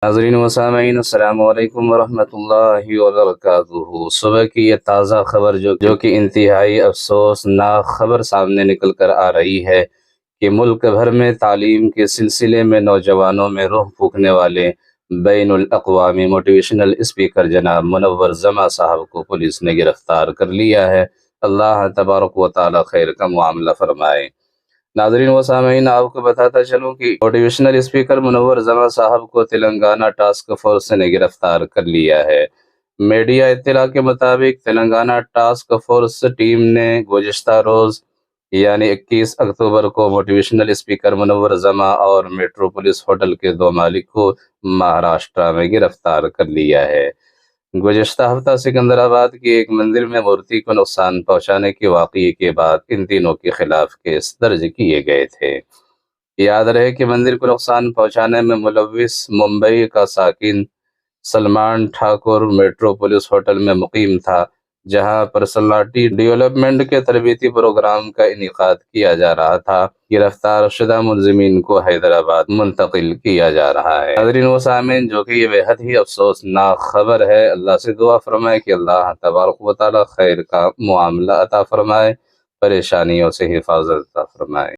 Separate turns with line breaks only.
ناظرین و سامعین السلام علیکم ورحمۃ اللہ وبرکاتہ۔ صبح کی یہ تازہ خبر جو کہ انتہائی افسوسناک خبر سامنے نکل کر آ رہی ہے کہ ملک بھر میں تعلیم کے سلسلے میں نوجوانوں میں روح پھونکنے والے بین الاقوامی موٹیویشنل اسپیکر جناب منور زماں صاحب کو پولیس نے گرفتار کر لیا ہے۔ اللہ تبارک و تعالی خیر کا معاملہ فرمائے۔ ناظرین و سامعین، آپ کو بتاتا چلوں کہ موٹیویشنل اسپیکر منور زماں صاحب کو تلنگانہ ٹاسک فورس نے گرفتار کر لیا ہے۔ میڈیا اطلاع کے مطابق تلنگانہ ٹاسک فورس ٹیم نے گزشتہ روز یعنی 21 اکتوبر کو موٹیویشنل اسپیکر منور زماں اور میٹرو پولیس ہوٹل کے 2 مالک کو مہاراشٹرا میں گرفتار کر لیا ہے۔ گزشتہ ہفتہ سکندرآباد کے ایک مندر میں مورتی کو نقصان پہنچانے کے واقعے کے بعد ان تینوں کے خلاف کیس درج کیے گئے تھے۔ یاد رہے کہ مندر کو نقصان پہنچانے میں ملوث ممبئی کا ساکن Salman Thakur metro police hotel میں مقیم تھا، جہاں پرسنالٹی ڈیولپمنٹ کے تربیتی پروگرام کا انعقاد کیا جا رہا تھا۔ گرفتار شدہ ملزمین کو حیدرآباد منتقل کیا جا رہا ہے۔ ناظرین و سامعین، جو کہ یہ بہت ہی افسوسناک خبر ہے، اللہ سے دعا فرمائے کہ اللہ تبارک و تعالی خیر کا معاملہ عطا فرمائے، پریشانیوں سے حفاظت عطا فرمائے۔